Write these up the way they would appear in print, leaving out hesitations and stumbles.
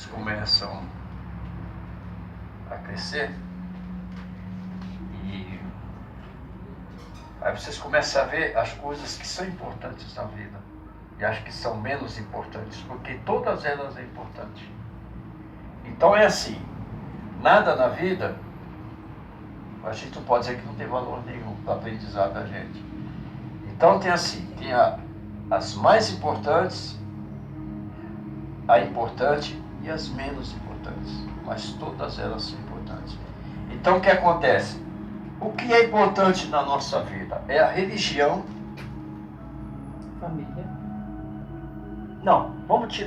começam a crescer e aí vocês começam a ver as coisas que são importantes na vida e as que são menos importantes, porque todas elas são importantes. Então é assim, nada na vida, a gente não pode dizer que não tem valor nenhum para o aprendizado da gente. Então tem assim, tem as mais importantes, a importante e as menos importantes, mas todas elas são importantes. Então o que acontece? O que é importante na nossa vida? É a religião. Família. Não, vamos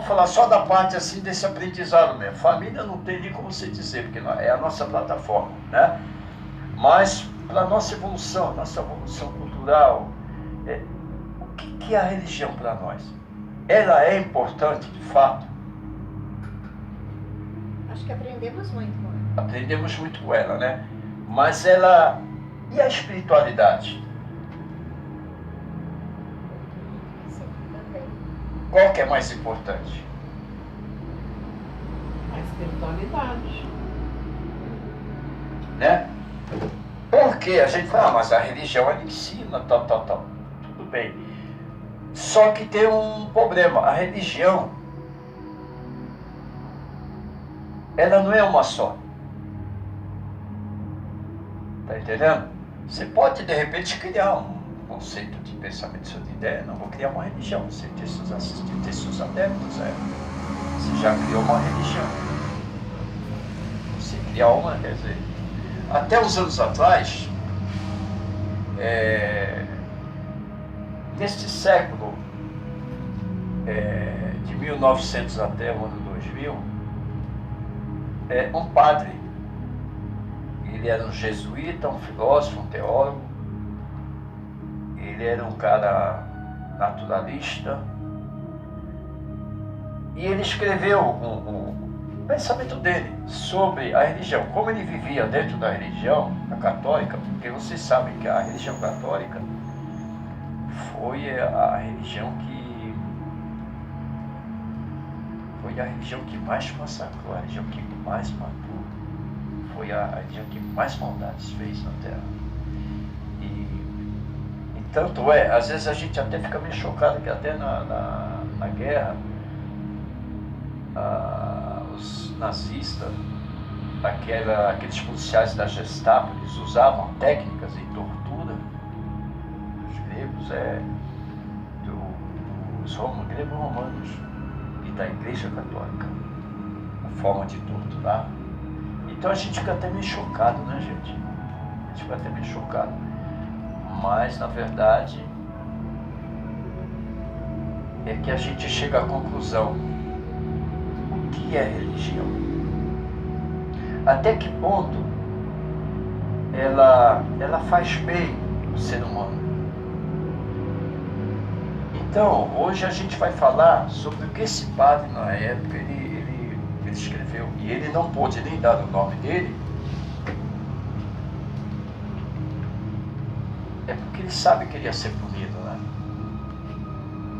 falar só da parte assim desse aprendizado mesmo. Família não tem nem como você dizer, porque é a nossa plataforma, né? Mas para a nossa evolução cultural, o que é a religião para nós? Ela é importante de fato? Acho que aprendemos muito com ela. Aprendemos muito com ela, né? Mas ela... E a espiritualidade? Sim, também. Qual que é mais importante? A espiritualidade. Né? Porque a gente fala, mas a religião ela ensina, tal. Tudo bem. Só que tem um problema. A religião, ela não é uma só. Tá entendendo? Você pode, de repente, criar um conceito de pensamento, de ideia. Não, vou criar uma religião. Você tem seus assistentes, tem seus adeptos. Você já criou uma religião. Você criar uma, quer dizer... Até uns anos atrás, neste século, de 1900 até o ano 2000, um padre, ele era um jesuíta, um filósofo, um teólogo, ele era um cara naturalista, e ele escreveu o pensamento dele sobre a religião, como ele vivia dentro da religião, a católica, porque vocês sabem que a religião católica foi a religião que mais massacrou, a religião que mais matou, foi a religião que mais maldades fez na Terra. E tanto às vezes a gente até fica meio chocado que até na guerra, os nazistas, aqueles policiais da Gestapo, eles usavam técnicas de tortura dos gregos, dos grego-romanos e da Igreja Católica, a forma de torturar. Então a gente fica até meio chocado, né, gente? A gente fica até meio chocado. Mas, na verdade, é que a gente chega à conclusão: o que é religião? Até que ponto ela faz bem o ser humano? Então, hoje a gente vai falar sobre o que esse padre, na época, ele escreveu. E ele não pôde nem dar o nome dele, porque ele sabe que ele ia ser punido, né?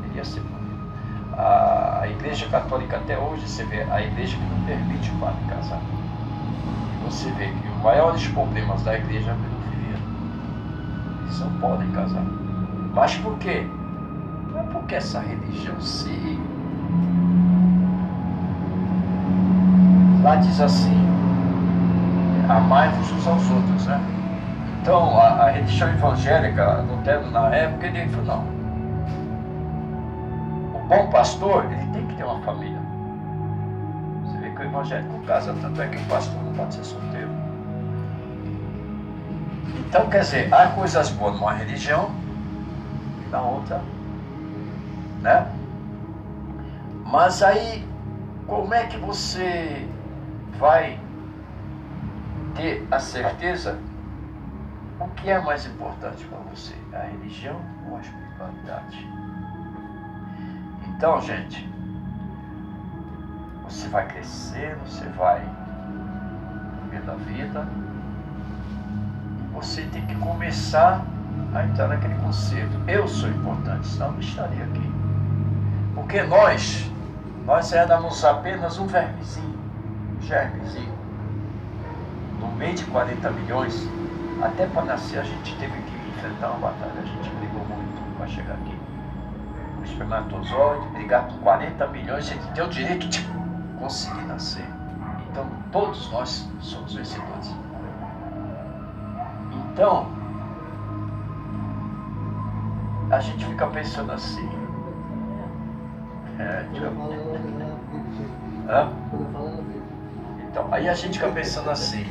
Ele ia ser punido. A Igreja Católica até hoje, você vê, a igreja que não permite o padre casar. E você vê que os maiores problemas da igreja é a pedofilia. Eles não podem casar. Mas por quê? Não é porque essa religião se... Lá diz assim, amai-vos uns aos outros, né? Então, a religião evangélica, Lutero, na época, ele falou, não. O bom pastor, ele tem que ter uma família. Você vê que o evangélico casa, tanto é que o pastor não pode ser solteiro. Então, quer dizer, há coisas boas numa religião e na outra, né? Mas aí, como é que você vai ter a certeza o que é mais importante para você, a religião ou a espiritualidade? Então, gente, você vai crescer, você vai vivendo a vida, e você tem que começar a entrar naquele conceito: eu sou importante, senão eu não estaria aqui. Porque nós Nós éramos apenas um germezinho. No meio de 40 milhões, até para nascer a gente teve que enfrentar uma batalha. A gente brigou muito para chegar aqui. O espermatozoide, brigar com 40 milhões, a gente tem o direito de conseguir nascer. Então, todos nós somos vencedores. Então, a gente fica pensando assim. Então, aí a gente fica pensando assim.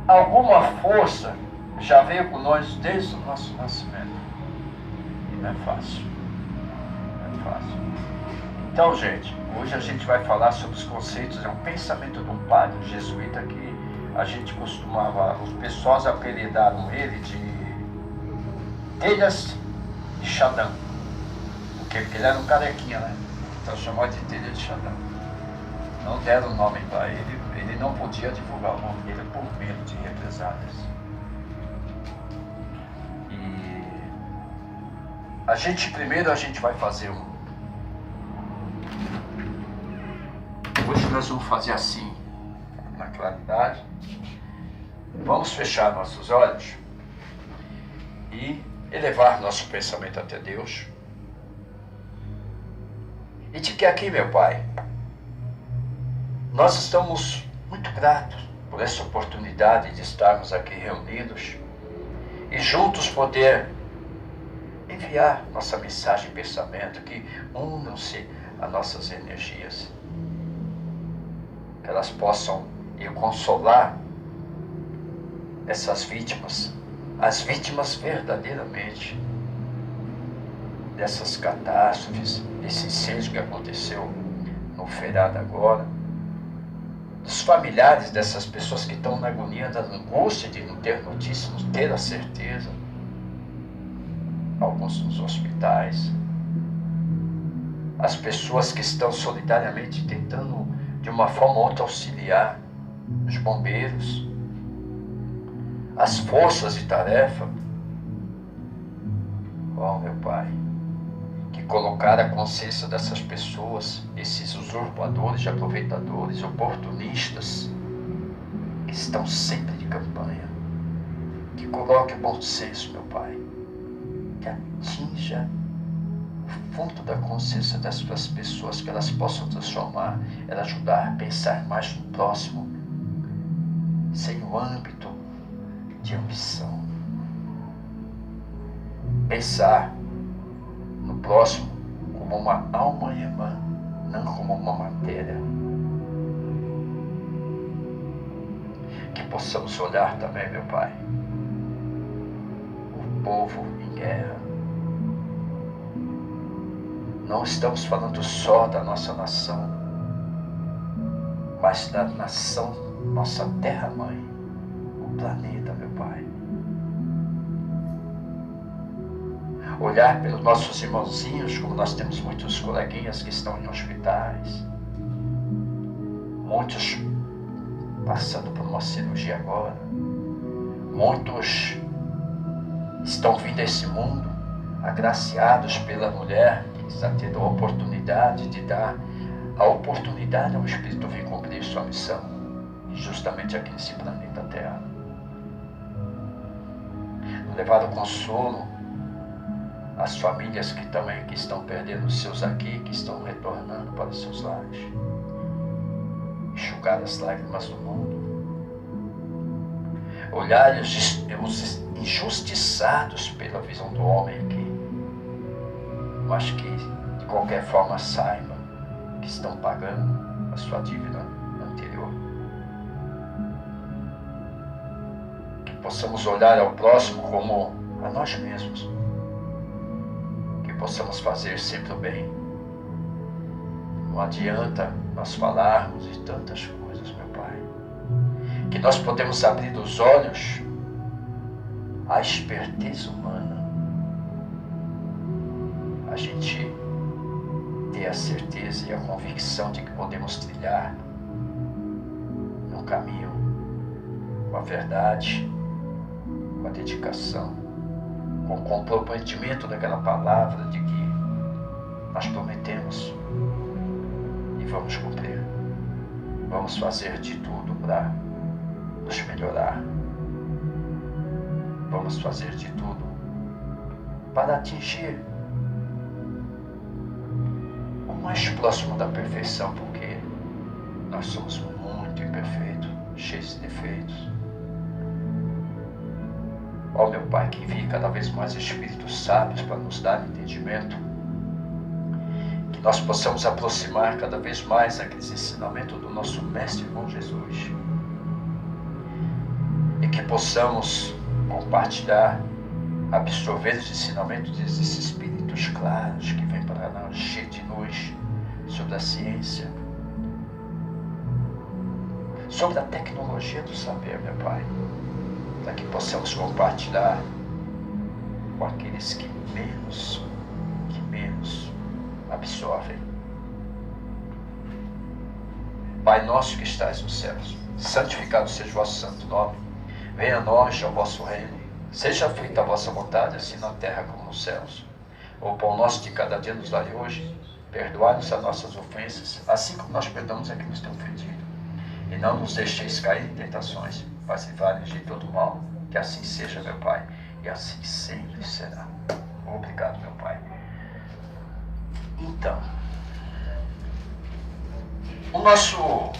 Alguma força já veio com nós desde o nosso nascimento. E não é fácil. Não é fácil. Então, gente, hoje a gente vai falar sobre os conceitos, um pensamento de um padre jesuíta que a gente costumava, os pessoal apelidaram ele de Telhas de Chardin, porque ele era um carequinha, né? Então chamou de Telhas de Chardin. Não deram o nome para ele, ele não podia divulgar o nome dele por medo de represálias. E primeiro a gente vai fazer hoje nós vamos fazer assim, na claridade. Vamos fechar nossos olhos e elevar nosso pensamento até Deus. E de que aqui, meu Pai, nós estamos muito gratos por essa oportunidade de estarmos aqui reunidos e juntos poder enviar nossa mensagem e pensamento, que unam-se as nossas energias, que elas possam ir consolar essas vítimas, as vítimas verdadeiramente dessas catástrofes, desse incêndio que aconteceu no feriado agora, dos familiares dessas pessoas que estão na agonia da angústia de não ter notícia, não ter a certeza, alguns nos hospitais, as pessoas que estão solidariamente tentando de uma forma ou outra auxiliar, os bombeiros, as forças de tarefa. Oh, meu Pai, que colocar a consciência dessas pessoas, esses usurpadores, aproveitadores, oportunistas, que estão sempre de campanha, que coloque o bom senso, meu Pai, que atinja o fundo da consciência dessas pessoas, que elas possam transformar, elas ajudar a pensar mais no próximo, sem o âmbito de ambição. Pensar no próximo como uma alma irmã, não como uma matéria. Que possamos olhar também, meu Pai, o povo em guerra. Não estamos falando só da nossa nação, mas da nação, nossa terra-mãe, o planeta, meu Pai. Olhar pelos nossos irmãozinhos, como nós temos muitos coleguinhas que estão em hospitais, muitos passando por uma cirurgia agora, muitos estão vindo a esse mundo agraciados pela mulher que está tendo a oportunidade de dar a oportunidade ao Espírito vir cumprir sua missão, justamente aqui nesse planeta Terra. Levar o consolo às famílias que também que estão perdendo os seus aqui, que estão retornando para os seus lares. Enxugar as lágrimas do mundo. Olhar os injustiçados pela visão do homem aqui, mas que de qualquer forma saibam que estão pagando a sua dívida anterior. Que possamos olhar ao próximo como a nós mesmos. Que possamos fazer sempre o bem. Não adianta nós falarmos de tantas coisas, meu Pai. Que nós podemos abrir os olhos à esperteza humana. A gente ter a certeza e a convicção de que podemos trilhar no caminho com a verdade, com a dedicação, com o comprometimento daquela palavra de que nós prometemos e vamos cumprir. Vamos fazer de tudo para nos melhorar. Vamos fazer de tudo para atingir o mais próximo da perfeição, porque nós somos muito imperfeitos, cheios de defeitos. Ó meu Pai, que envie cada vez mais espíritos sábios para nos dar entendimento, que nós possamos aproximar cada vez mais aqueles ensinamentos do nosso Mestre bom Jesus, e que possamos compartilhar, absorver os ensinamentos desses espíritos claros que vêm para nós, cheios de luz, sobre a ciência, sobre a tecnologia do saber, meu Pai, para que possamos compartilhar com aqueles que menos absorvem. Pai nosso que estais nos céus, santificado seja o vosso santo nome. Venha a nós o vosso reino. Seja feita a vossa vontade, assim na terra como nos céus. O pão nosso de cada dia nos dai hoje. Perdoai-nos as nossas ofensas, assim como nós perdoamos a quem nos tem ofendido. E não nos deixeis cair em tentações, mas livrai-nos de todo mal. Que assim seja, meu Pai, e assim sempre será. Obrigado, meu Pai. Então, o nosso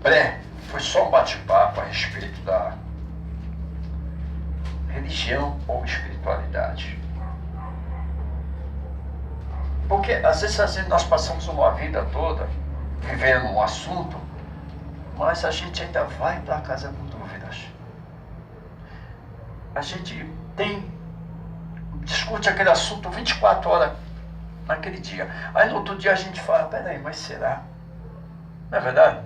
pré foi só um bate-papo a respeito da religião ou espiritualidade. Porque às vezes nós passamos uma vida toda vivendo um assunto, mas a gente ainda vai para casa com dúvidas. A gente discute aquele assunto 24 horas naquele dia. Aí no outro dia a gente fala, peraí, mas será? Não é verdade?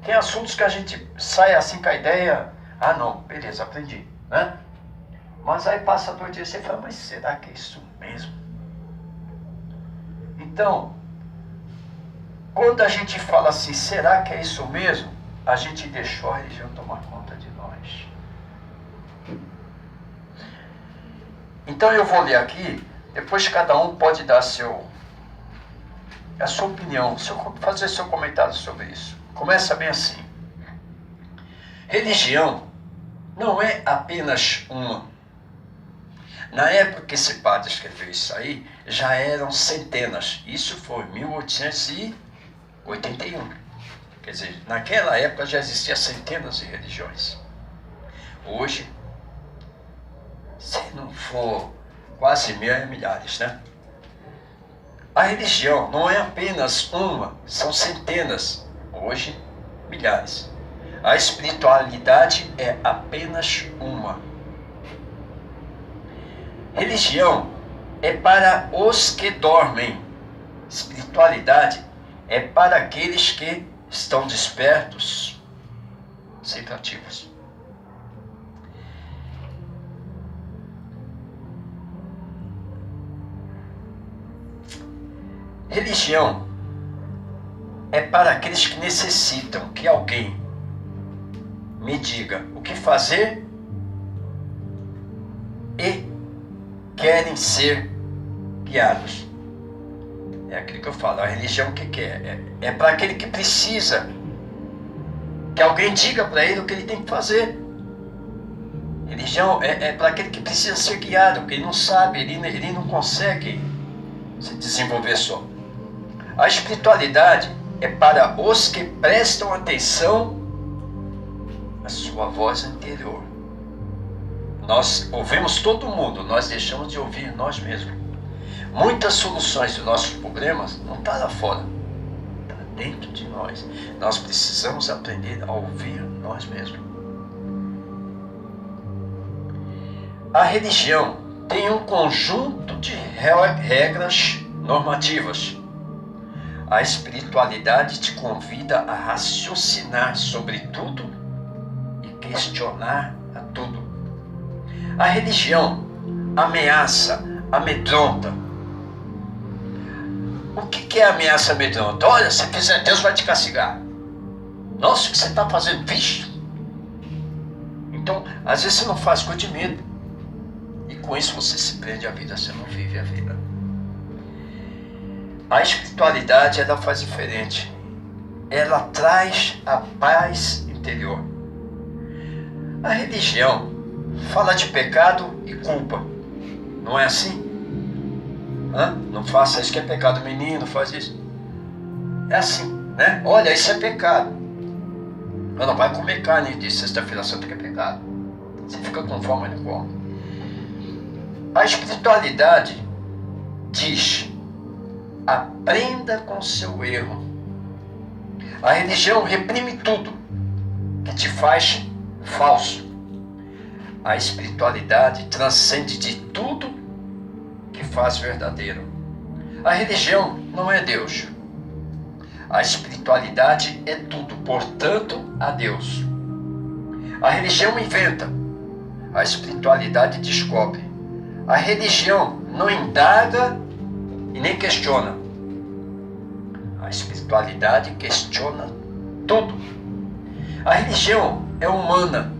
Tem assuntos que a gente sai assim com a ideia, ah não, beleza, aprendi, né? Mas aí passa 2 dias e você fala, mas será que é isso mesmo? Então, quando a gente fala assim, será que é isso mesmo? A gente deixou a religião tomar conta de nós. Então eu vou ler aqui, depois cada um pode dar a sua opinião, fazer seu comentário sobre isso. Começa bem assim. Religião não é apenas uma. Na época que esse padre escreveu isso aí, já eram centenas. Isso foi em 1881. Quer dizer, naquela época já existiam centenas de religiões. Hoje, se não for quase milhares, né? A religião não é apenas uma, são centenas. Hoje, milhares. A espiritualidade é apenas uma. Religião é para os que dormem. Espiritualidade é para aqueles que estão despertos, sempre ativos. Religião é para aqueles que necessitam que alguém me diga o que fazer e querem ser guiados. É aquilo que eu falo, a religião o que é? É para aquele que precisa que alguém diga para ele o que ele tem que fazer. Religião é para aquele que precisa ser guiado, porque ele não sabe, ele não consegue se desenvolver só. A espiritualidade é para os que prestam atenção à sua voz interior. Nós ouvimos todo mundo, nós deixamos de ouvir nós mesmos. Muitas soluções dos nossos problemas não estão lá fora, está dentro de nós. Nós precisamos aprender a ouvir nós mesmos. A religião tem um conjunto de regras normativas. A espiritualidade te convida a raciocinar sobre tudo e questionar a tudo. A religião ameaça, amedronta. O que é ameaça amedronta? Olha, se fizer, Deus vai te castigar. Nossa, o que você está fazendo? Vixe! Então, às vezes você não faz coisa de medo. E com isso você se prende à vida, você não vive a vida. A espiritualidade, ela faz diferente. Ela traz a paz interior. A religião fala de pecado e culpa. Não é assim? Não faça isso que é pecado, menino, faz isso. É assim, né? Olha, isso é pecado. Não vai comer carne de sexta-feira santa, que é pecado. Você fica com fome, não come. A espiritualidade diz: aprenda com seu erro. A religião reprime tudo que te faz falso. A espiritualidade transcende de tudo que faz verdadeiro. A religião não é Deus. A espiritualidade é tudo, portanto, a Deus. A religião inventa. A espiritualidade descobre. A religião não indaga e nem questiona. A espiritualidade questiona tudo. A religião é humana.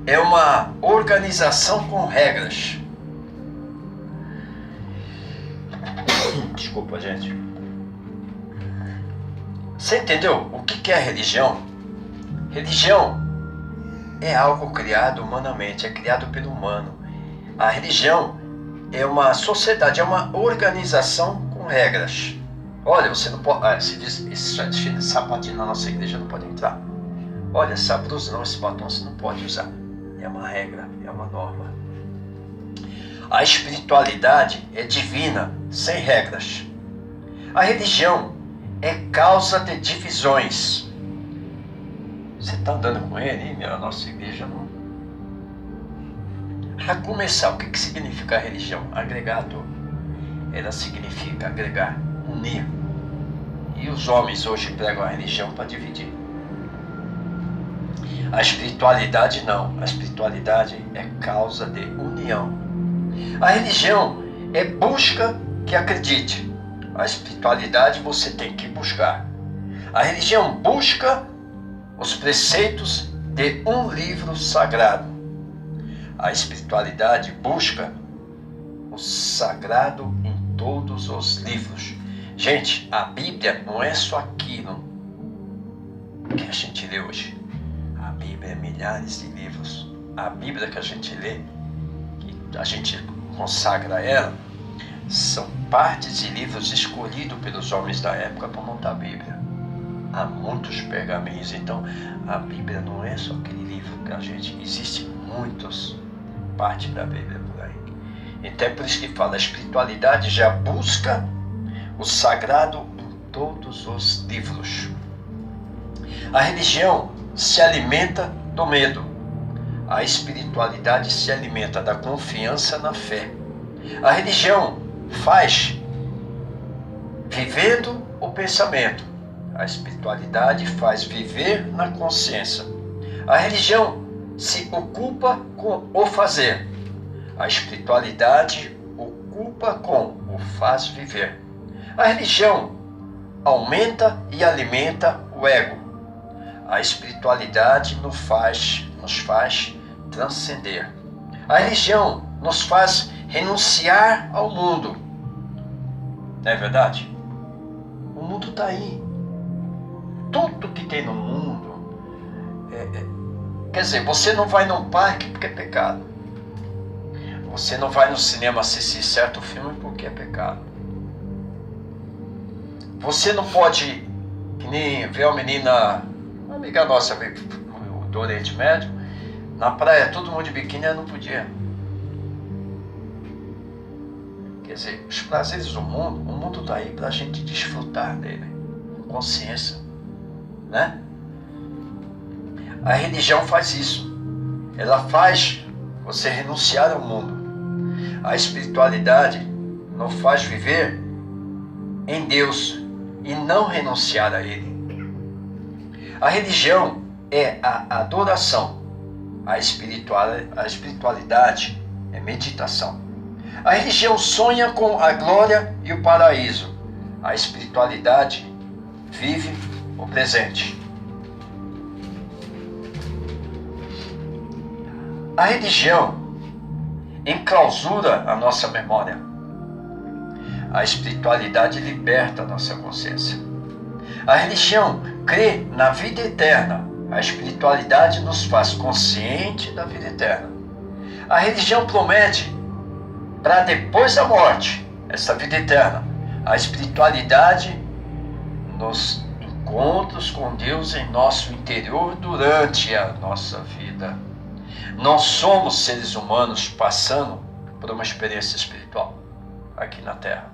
É uma organização com regras. Desculpa, gente. Você entendeu o que é religião? Religião é algo criado humanamente, é criado pelo humano. A religião é uma sociedade, é uma organização com regras. Olha, você não pode... se diz, esse sapatinho na nossa igreja não pode entrar. Olha, essa blusa não, esse batom você não pode usar. É uma regra, é uma norma. A espiritualidade é divina, sem regras. A religião é causa de divisões. Você está andando com ele, hein? A nossa igreja não... Para começar, o que significa a religião? Agregador. Ela significa agregar, unir. E os homens hoje pregam a religião para dividir. A espiritualidade não. A espiritualidade é causa de união. A religião é busca que acredite. A espiritualidade você tem que buscar. A religião busca os preceitos de um livro sagrado. A espiritualidade busca o sagrado em todos os livros. Gente, a Bíblia não é só aquilo que a gente lê hoje. A Bíblia é milhares de livros. A Bíblia que a gente lê, que a gente consagra ela, são partes de livros escolhidos pelos homens da época para montar a Bíblia. Há muitos pergaminhos, então a Bíblia não é só aquele livro que a gente... Existem muitas partes da Bíblia por aí. Então é por isso que fala, a espiritualidade já busca o sagrado em todos os livros. A religião se alimenta do medo. A espiritualidade se alimenta da confiança na fé. A religião faz vivendo o pensamento. A espiritualidade faz viver na consciência. A religião se ocupa com o fazer. A espiritualidade ocupa com o faz viver. A religião aumenta e alimenta o ego. A espiritualidade nos faz transcender. A religião nos faz renunciar ao mundo. Não é verdade? O mundo está aí. Tudo que tem no mundo quer dizer, você não vai num parque porque é pecado. Você não vai no cinema assistir certo filme porque é pecado. Você não pode, que nem ver uma menina, uma amiga nossa do Oriente Médio, na praia, todo mundo de biquíni, ela não podia. Quer dizer, os prazeres do mundo, o mundo está aí para a gente desfrutar dele, com consciência, né? A religião faz isso. Ela faz você renunciar ao mundo. A espiritualidade nos faz viver em Deus e não renunciar a Ele. A religião é a adoração. A espiritualidade é meditação. A religião sonha com a glória e o paraíso. A espiritualidade vive o presente. A religião enclausura a nossa memória. A espiritualidade liberta a nossa consciência. A religião crê na vida eterna. A espiritualidade nos faz consciente da vida eterna. A religião promete para depois da morte essa vida eterna. A espiritualidade nos encontros com Deus em nosso interior durante a nossa vida. Nós somos seres humanos passando por uma experiência espiritual aqui na Terra.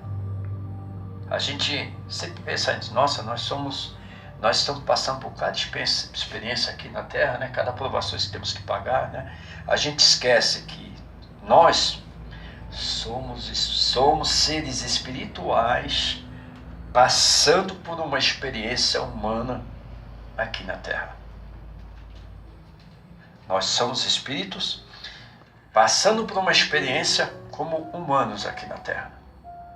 A gente sempre pensa nisso, nossa, nós estamos passando por cada experiência aqui na Terra, né? Cada provação que temos que pagar, né? A gente esquece que nós somos seres espirituais passando por uma experiência humana aqui na Terra. Nós somos espíritos passando por uma experiência como humanos aqui na Terra.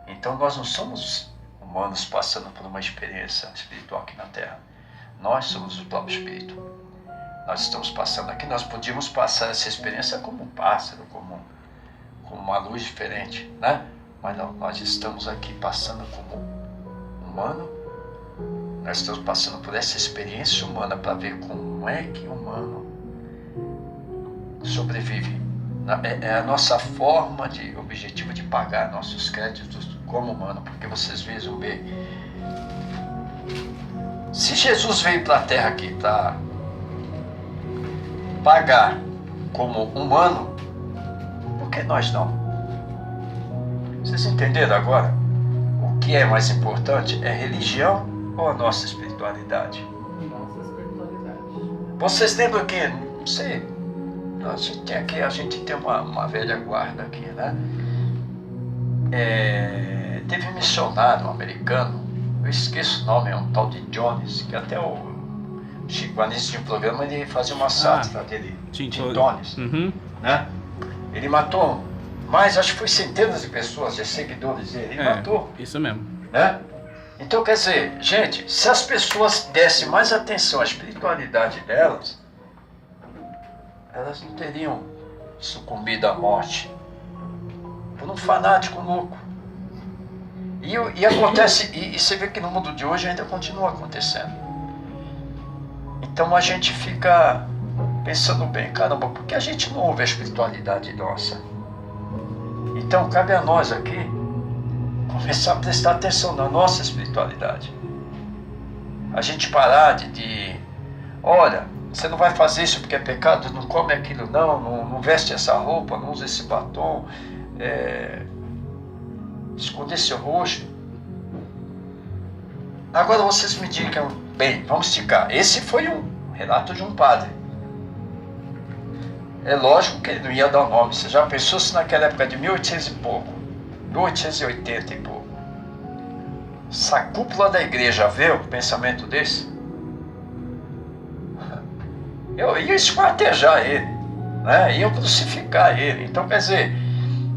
Então nós não somos humanos passando por uma experiência espiritual aqui na Terra. Nós somos o próprio Espírito. Nós estamos passando aqui, nós podíamos passar essa experiência como um pássaro, como uma luz diferente, né? Mas não, nós estamos aqui passando como humano. Nós estamos passando por essa experiência humana para ver como é que o humano sobrevive. É a nossa forma de objetivo de pagar nossos créditos como humano, porque vocês vejam bem, se Jesus veio para a Terra aqui para pagar como humano, por que nós não? Vocês entenderam agora? O que é mais importante? É religião ou a nossa espiritualidade? Nossa espiritualidade. Vocês lembram que, não sei, a gente tem uma velha guarda aqui, né? Teve um missionário americano, eu esqueço o nome, é um tal de Jones, que até o Chico Anísio tinha um programa, ele fazia uma sátira dele, Tim Jones, né? Ele matou mais, acho que foi centenas de pessoas, de seguidores dele, ele matou. Isso mesmo. Né? Então, quer dizer, gente, se as pessoas dessem mais atenção à espiritualidade delas, elas não teriam sucumbido à morte por um fanático louco. E acontece, e você vê que no mundo de hoje ainda continua acontecendo. Então a gente fica pensando bem, caramba, por que a gente não ouve a espiritualidade nossa? Então cabe a nós aqui começar a prestar atenção na nossa espiritualidade. A gente parar de olha, você não vai fazer isso porque é pecado, não come aquilo não veste essa roupa, não usa esse batom, esconder seu rosto. Agora vocês me digam, bem, vamos esticar. Esse foi um relato de um padre. É lógico que ele não ia dar o nome. Você já pensou se naquela época de 1800 e pouco, 1880 e pouco, essa cúpula da igreja vê um pensamento desse? Eu ia esquartejar ele, né? Ia crucificar ele. Então, quer dizer,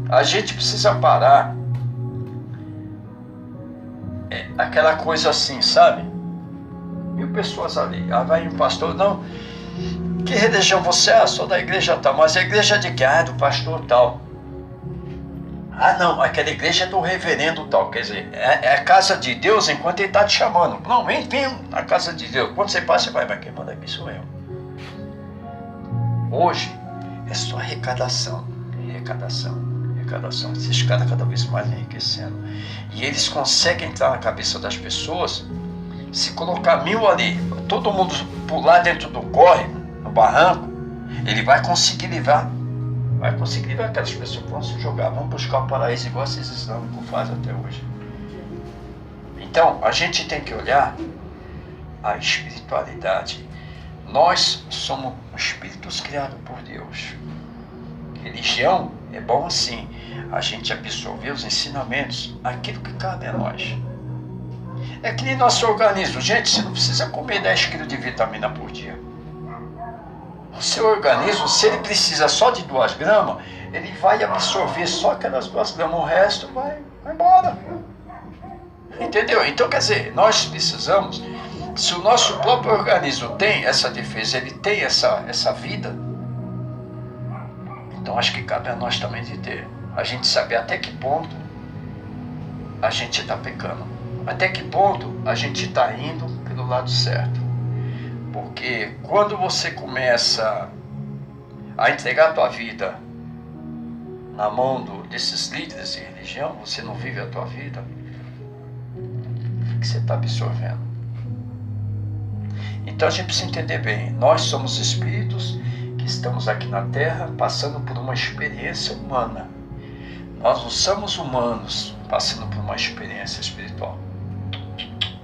a gente precisa parar aquela coisa assim, sabe? Mil pessoas ali, vai um pastor, não, que religião você é? Sou da igreja tal, mas a igreja de que? Do pastor tal. Não, aquela igreja é do reverendo tal, quer dizer, é a casa de Deus enquanto ele está te chamando. Não, vem na casa de Deus, quando você passa, você vai, quem manda aqui sou eu. Hoje é só arrecadação. Esses caras cada vez mais enriquecendo. E eles conseguem entrar na cabeça das pessoas, se colocar 1000 ali, todo mundo pular dentro do córrego, no barranco, ele vai conseguir livrar aquelas pessoas que vão se jogar, vão buscar o paraíso igual esses islâmicos fazem até hoje. Então, a gente tem que olhar a espiritualidade. Nós somos espíritos criados por Deus. Religião é bom assim, a gente absorver os ensinamentos, aquilo que cabe a nós. É que nem nosso organismo. Gente, você não precisa comer 10 kg de vitamina por dia. O seu organismo, se ele precisa só de 2 gramas, ele vai absorver só aquelas 2 gramas, o resto vai embora. Entendeu? Então, quer dizer, nós precisamos, se o nosso próprio organismo tem essa defesa, ele tem essa vida, então acho que cabe a nós também de ter. A gente saber até que ponto a gente está pecando? Até que ponto a gente está indo pelo lado certo? Porque quando você começa a entregar a tua vida na mão desses líderes de religião, você não vive a tua vida, o que você está absorvendo? Então a gente precisa entender bem, nós somos espíritos que estamos aqui na Terra passando por uma experiência humana. Nós não somos humanos passando por uma experiência espiritual.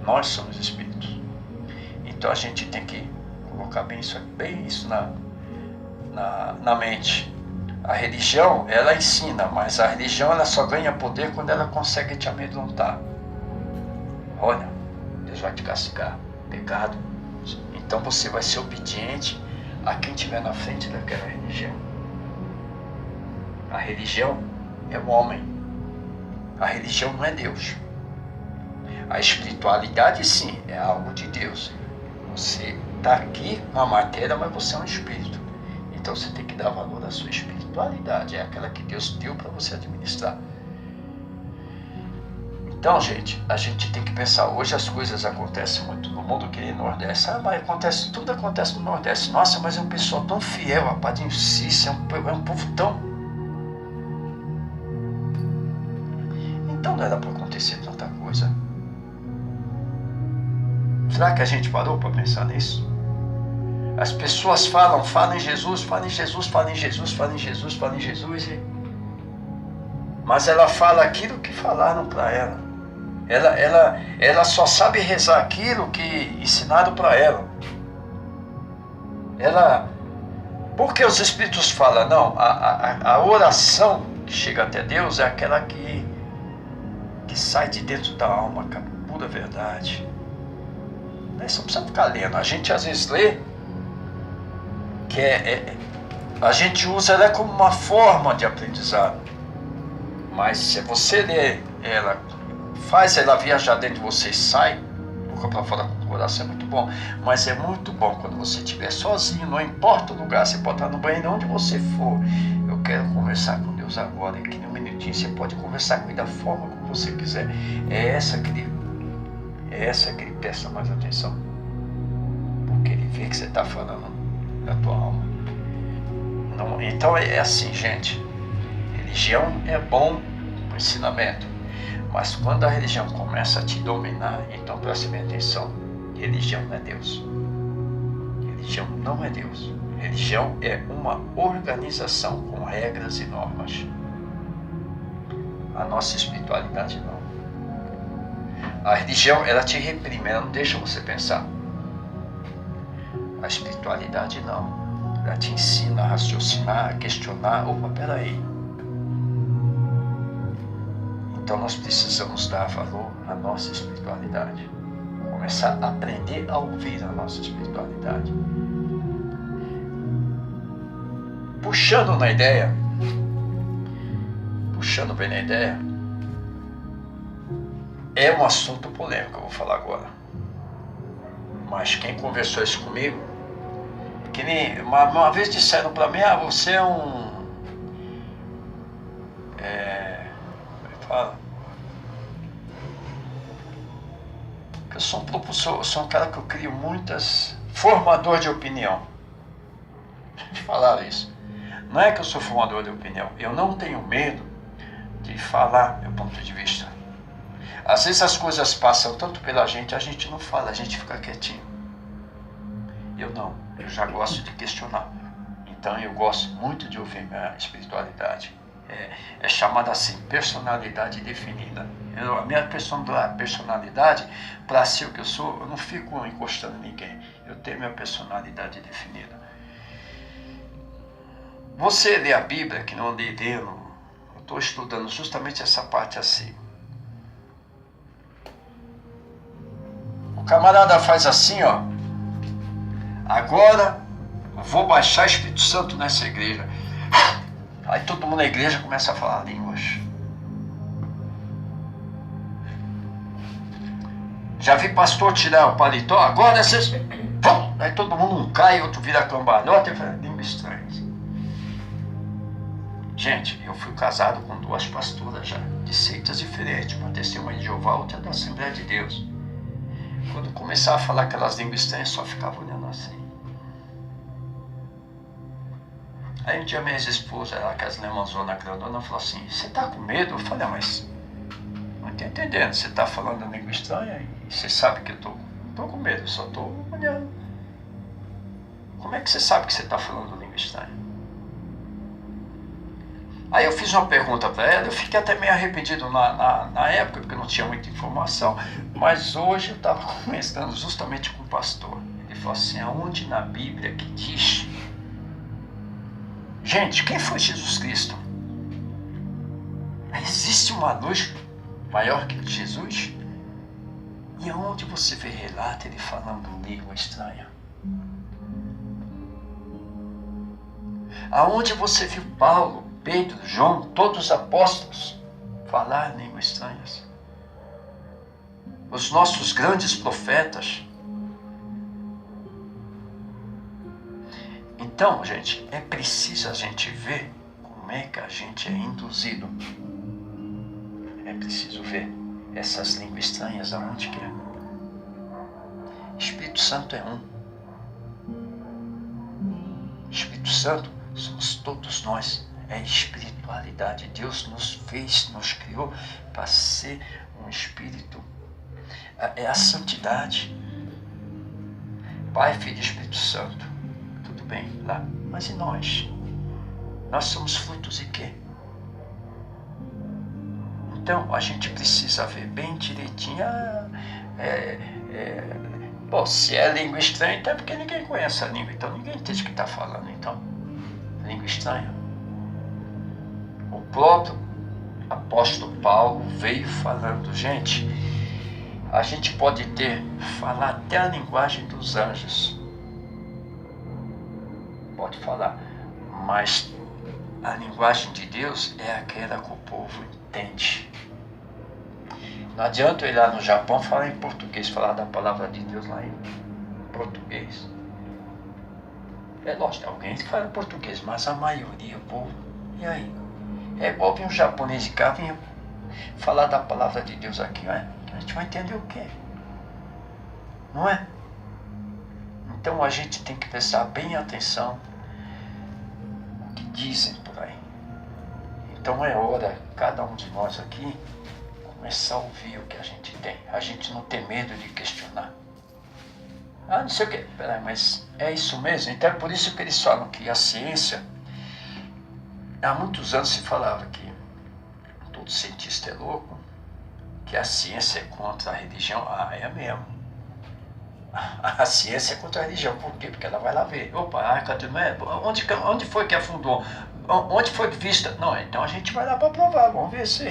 Nós somos espíritos. Então a gente tem que colocar bem isso na mente. A religião, ela ensina, mas a religião ela só ganha poder quando ela consegue te amedrontar. Olha, Deus vai te castigar, pecado. Então você vai ser obediente a quem estiver na frente daquela religião. A religião é o homem. A religião não é Deus. A espiritualidade sim, é algo de Deus. Você está aqui na matéria, mas você é um espírito. Então você tem que dar valor à sua espiritualidade. É aquela que Deus deu para você administrar. Então, gente, a gente tem que pensar. Hoje as coisas acontecem muito no mundo que no Nordeste. Mas tudo acontece no Nordeste. Nossa, mas é um pessoal tão fiel, a Padre Cícero, é um povo tão... Então não era para acontecer tanta coisa. Será que a gente parou para pensar nisso? As pessoas falam em Jesus, falam em Jesus, falam em Jesus, falam em Jesus, falam em Jesus. Mas ela fala aquilo que falaram para ela. Ela só sabe rezar aquilo que ensinaram para ela. Porque os Espíritos falam, não, a oração que chega até Deus é aquela que sai de dentro da alma, cara, pura verdade. Você não precisa ficar lendo. A gente às vezes lê, que a gente usa ela como uma forma de aprendizado. Mas se você lê ela, faz ela viajar dentro de você e sai, boca para fora com o coração, é muito bom. Mas é muito bom quando você estiver sozinho, não importa o lugar, você pode estar no banheiro, onde você for. Eu quero conversar com Deus agora, aqui no minutinho, você pode conversar com ele da forma como você quiser. É essa que ele presta mais atenção. Porque ele vê que você está falando da tua alma. Não, então é assim, gente. Religião é bom o ensinamento. Mas quando a religião começa a te dominar, então preste bem atenção. Religião não é Deus. Religião não é Deus. Religião é uma organização com regras e normas. A nossa espiritualidade não. A religião, ela te reprime, ela não deixa você pensar. A espiritualidade não. Ela te ensina a raciocinar, a questionar. Opa, peraí. Então nós precisamos dar valor à nossa espiritualidade. Começar a aprender a ouvir a nossa espiritualidade. Puxando bem na ideia, é um assunto polêmico, eu vou falar agora. Mas quem conversou isso comigo, que nem uma vez disseram para mim, você é um... Eu sou um propulsor, eu sou um cara que eu crio muitas... Formador de opinião. Falaram isso. Não é que eu sou formador de opinião, eu não tenho medo de falar meu ponto de vista. Às vezes as coisas passam tanto pela gente, a gente não fala, a gente fica quietinho. Eu não, eu já gosto de questionar. Então eu gosto muito de ouvir minha espiritualidade. É chamada assim, personalidade definida. A minha personalidade, para ser o que eu sou, eu não fico encostando em ninguém. Eu tenho minha personalidade definida. Você lê a Bíblia, que não andei lendo, eu estou estudando justamente essa parte assim. O camarada faz assim, ó. Agora vou baixar Espírito Santo nessa igreja. Aí todo mundo na igreja começa a falar línguas. Já vi pastor tirar o paletó, agora vocês... Aí todo mundo um cai, outro vira cambalhota e fala língua estranha. Gente, eu fui casado com 2 pastoras já, de seitas diferentes, uma Testemunha de Jeová, outra da Assembleia de Deus. Quando começava a falar aquelas línguas estranhas, só ficava olhando assim. Aí um dia minha ex-esposa, ela com as irmãzona grandona, falou assim, você tá com medo? Eu falei, mas não estou entendendo, você tá falando língua estranha e você sabe que eu tô com medo, eu só tô olhando. Como é que você sabe que você tá falando língua estranha? Aí eu fiz uma pergunta para ela, eu fiquei até meio arrependido na época, porque eu não tinha muita informação, mas hoje eu estava conversando justamente com o pastor. Ele falou assim, aonde na Bíblia que diz... Gente, quem foi Jesus Cristo? Existe uma luz maior que Jesus? E aonde você vê relato ele falando língua estranha? Aonde você viu Paulo, Pedro, João, todos os apóstolos falar línguas estranhas? Os nossos grandes profetas. Então, gente, é preciso a gente ver como é que a gente é induzido. É preciso ver essas línguas estranhas aonde que é. Espírito Santo é um. Espírito Santo somos todos nós. É espiritualidade. Deus nos fez, nos criou para ser um espírito. É a santidade. Pai, Filho e Espírito Santo. Tudo bem lá. Mas e nós? Nós somos frutos de quê? Então a gente precisa ver bem direitinho. Bom, se é língua estranha, então é porque ninguém conhece a língua. Então ninguém entende o que está falando. Então, língua estranha. O próprio apóstolo Paulo veio falando, gente, a gente pode falar até a linguagem dos anjos. Pode falar, mas a linguagem de Deus é aquela que o povo entende. Não adianta eu ir lá no Japão falar em português, falar da palavra de Deus lá em português. É lógico, alguém que fala português, mas a maioria, o povo, e aí? É igual vir um japonês de cá, vinha falar da palavra de Deus aqui, não é? A gente vai entender o quê? Não é? Então a gente tem que prestar bem atenção no que dizem por aí. Então é hora, cada um de nós aqui, começar a ouvir o que a gente tem. A gente não tem medo de questionar. Ah, não sei o quê. Peraí, mas é isso mesmo? Então é por isso que eles falam que a ciência... Há muitos anos se falava que todo cientista é louco, que a ciência é contra a religião. Ah, é mesmo. A ciência é contra a religião. Por quê? Porque ela vai lá ver. Opa, cadê? Onde foi que afundou? Onde foi vista? Não, então a gente vai lá para provar. Vamos ver se